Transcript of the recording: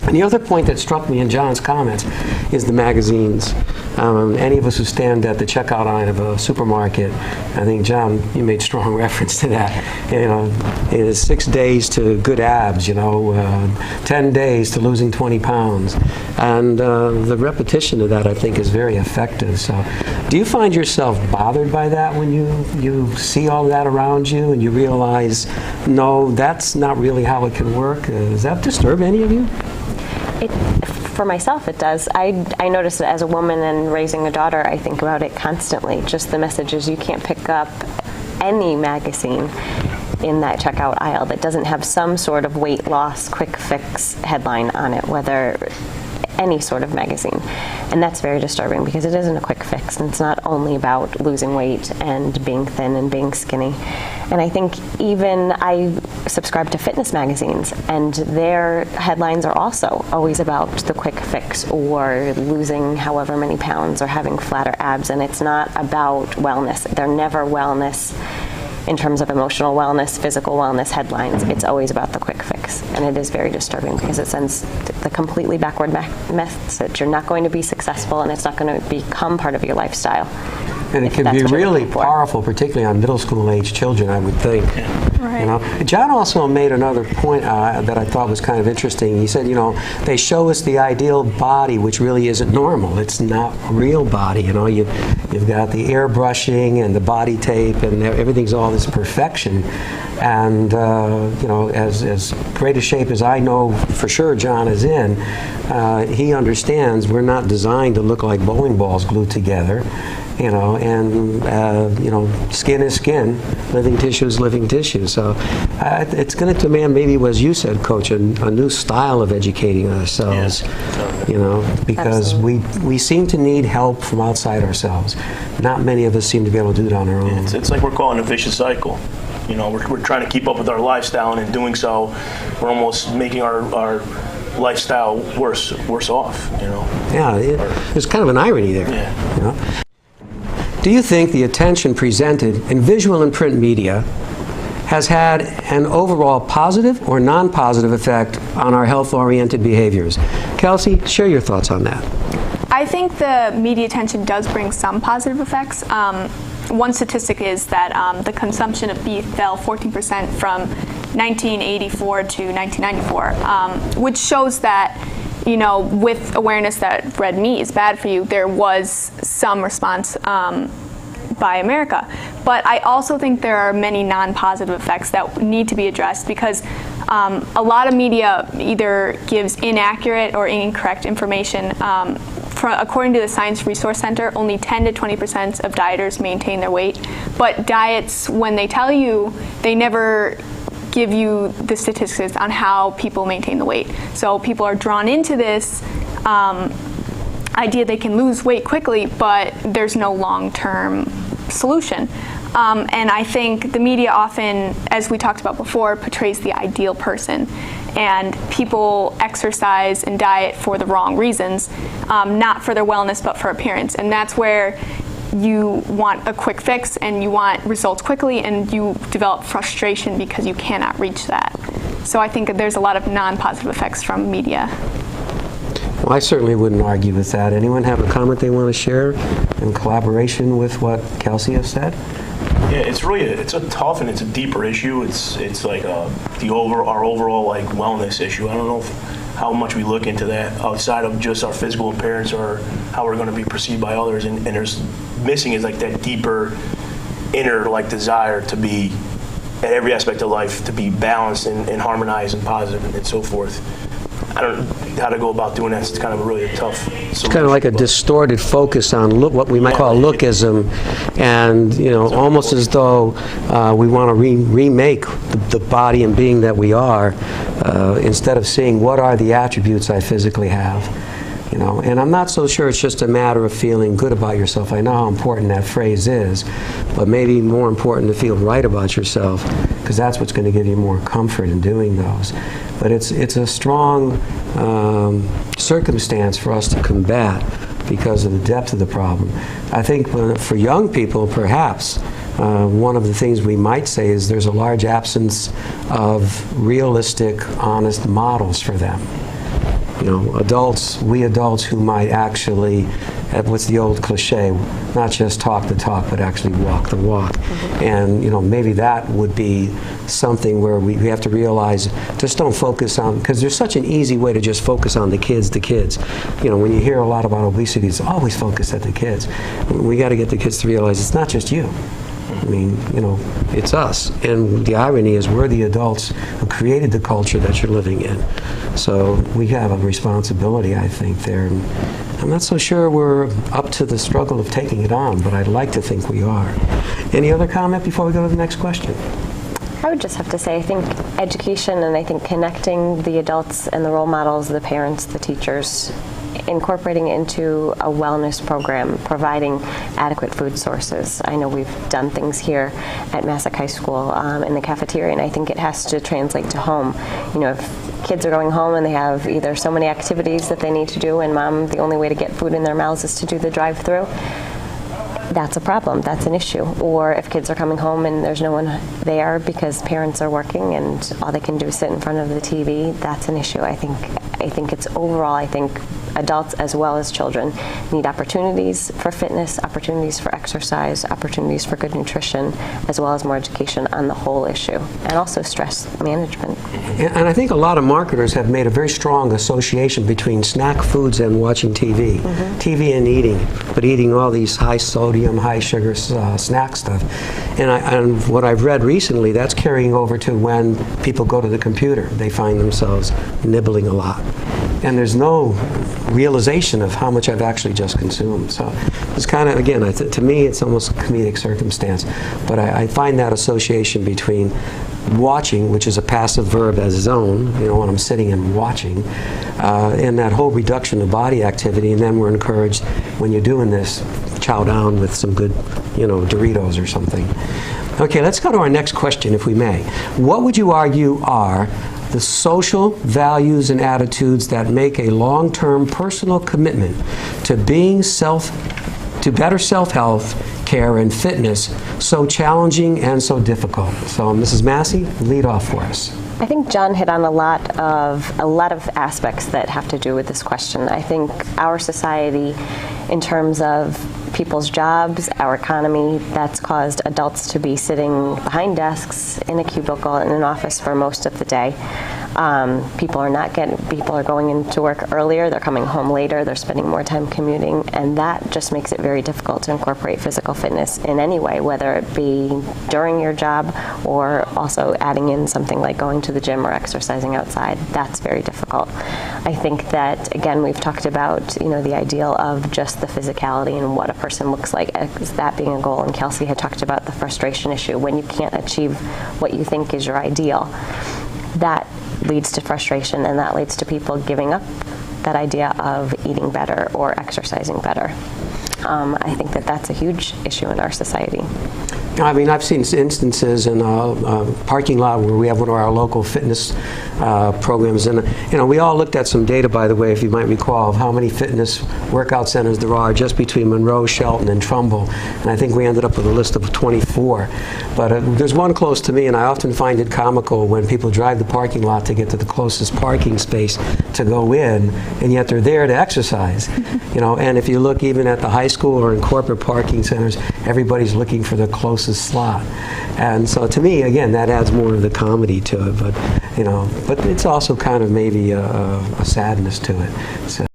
And the other point that struck me in John's comments is the magazines. Any of us who stand at the checkout line of a supermarket, I think, John, you made strong reference to that. You know, it is 6 days to good abs, 10 days to losing 20 pounds. And the repetition of that, I think, is very effective. So do you find yourself bothered by that when you see all that around you and you realize, no, that's not really how it can work? Does that disturb any of you? For myself, it does. I notice it as a woman and raising a daughter. I think about it constantly. Just the messages. You can't pick up any magazine in that checkout aisle that doesn't have some sort of weight loss, quick fix headline on it, whether any sort of magazine. And that's very disturbing because it isn't a quick fix, and it's not only about losing weight and being thin and being skinny. And I think even I subscribe to fitness magazines, and their headlines are also always about the quick fix or losing however many pounds or having flatter abs, and it's not about wellness. They're never wellness in terms of emotional wellness, physical wellness headlines. It's always about the quick fix, and it is very disturbing because it sends the completely backward message. You're not going to be successful, and it's not going to become part of your lifestyle. And it can be really powerful, particularly on middle school age children, I would think. Right. John also made another point that I thought was kind of interesting. He said, they show us the ideal body, which really isn't normal. It's not real body. You've got the airbrushing and the body tape, and everything's all this perfection. And as great a shape as I know for sure John is in, he understands we're not designed to look like bowling balls glued together. Skin is skin, living tissue is living tissue. So it's going to demand, maybe as you said, Coach, a new style of educating ourselves, because we seem to need help from outside ourselves. Not many of us seem to be able to do it on our own. It's like we're calling a vicious cycle. We're trying to keep up with our lifestyle, and in doing so, we're almost making our lifestyle worse off, Yeah, there's kind of an irony there. Yeah. Do you think the attention presented in visual and print media has had an overall positive or non-positive effect on our health-oriented behaviors? Kelsey, share your thoughts on that. I think the media attention does bring some positive effects. One statistic is that the consumption of beef fell 14% from 1984 to 1994, which shows that with awareness that red meat is bad for you, there was some response by America. But I also think there are many non-positive effects that need to be addressed because a lot of media either gives inaccurate or incorrect information. According to the Science Resource Center, only 10 to 20% of dieters maintain their weight. But diets, when they tell you, they never give you the statistics on how people maintain the weight. So people are drawn into this idea they can lose weight quickly, but there's no long-term solution. And I think the media often, as we talked about before, portrays the ideal person. And people exercise and diet for the wrong reasons, not for their wellness, but for appearance. And that's where you want a quick fix and you want results quickly, and you develop frustration because you cannot reach that. So I think there's a lot of non-positive effects from media. Well, I certainly wouldn't argue with that. Anyone have a comment they want to share in collaboration with what Kelsey has said? Yeah, it's a tough and it's a deeper issue. It's like our overall like wellness issue. I don't know how much we look into that outside of just our physical appearance or how we're going to be perceived by others. And there's missing is like that deeper inner like desire to be at every aspect of life, to be balanced and harmonized and positive and so forth. I don't know how to go about doing that. It's kind of really a tough solution. It's kind of like a distorted focus on what we might call lookism, and almost as though we want to remake the body and being that we are, instead of seeing what are the attributes I physically have. And I'm not so sure it's just a matter of feeling good about yourself. I know how important that phrase is, but maybe more important to feel right about yourself, because that's what's going to give you more comfort in doing those. But it's a strong circumstance for us to combat because of the depth of the problem. I think for young people, perhaps, one of the things we might say is there's a large absence of realistic, honest models for them. we adults who might actually, what's the old cliche, not just talk the talk, but actually walk the walk. And, maybe that would be something where we have to realize, just don't focus on, because there's such an easy way to just focus on the kids. When you hear a lot about obesity, it's always focused at the kids. We got to get the kids to realize it's not just you. I mean, it's us. And the irony is we're the adults who created the culture that you're living in. So we have a responsibility, I think, there. And I'm not so sure we're up to the struggle of taking it on, but I'd like to think we are. Any other comment before we go to the next question? I would just have to say, I think education and I think connecting the adults and the role models, the parents, the teachers, incorporating it into a wellness program, providing adequate food sources. I know we've done things here at Masuk High School in the cafeteria, and I think it has to translate to home. If kids are going home and they have either so many activities that they need to do, and mom, the only way to get food in their mouths is to do the drive-through, that's a problem, that's an issue. Or if kids are coming home and there's no one there because parents are working and all they can do is sit in front of the TV, that's an issue. I think it's overall, I think adults as well as children need opportunities for fitness, opportunities for exercise, opportunities for good nutrition, as well as more education on the whole issue, and also stress management. And I think a lot of marketers have made a very strong association between snack foods and watching TV. TV and eating, but eating all these high sodium, high sugar snack stuff. And what I've read recently, that's carrying over to when people go to the computer. They find themselves nibbling a lot. And there's no realization of how much I've actually just consumed. So it's kind of, again, to me, it's almost a comedic circumstance. But I find that association between watching, which is a passive verb as its own, when I'm sitting and watching, and that whole reduction of body activity, and then we're encouraged, when you're doing this, chow down with some good, Doritos or something. Okay, let's go to our next question, if we may. What would you argue are the social values and attitudes that make a long-term personal commitment to better self-health, care, and fitness so challenging and so difficult? So, Mrs. Massey, lead off for us. I think John hit on a lot of aspects that have to do with this question. I think our society, in terms of people's jobs, our economy, that's caused adults to be sitting behind desks in a cubicle in an office for most of the day. People are going into work earlier, they're coming home later, they're spending more time commuting, and that just makes it very difficult to incorporate physical fitness in any way, whether it be during your job or also adding in something like going to the gym or exercising outside. That's very difficult. I think that, again, we've talked about, the ideal of just the physicality and what a person looks like as that being a goal, and Kelsey had talked about the frustration issue when you can't achieve what you think is your ideal. That leads to frustration, and that leads to people giving up that idea of eating better or exercising better. I think that that's a huge issue in our society. I mean, I've seen instances in a parking lot where we have one of our local fitness programs, and we all looked at some data, by the way, if you might recall, of how many fitness workout centers there are just between Monroe, Shelton, and Trumbull, and I think we ended up with a list of 24. But there's one close to me, and I often find it comical when people drive the parking lot to get to the closest parking space to go in, and yet they're there to exercise. And if you look even at the high school or in corporate parking centers, everybody's looking for the closest slot. And so to me, again, that adds more of the comedy to it, but it's also kind of maybe a sadness to it. So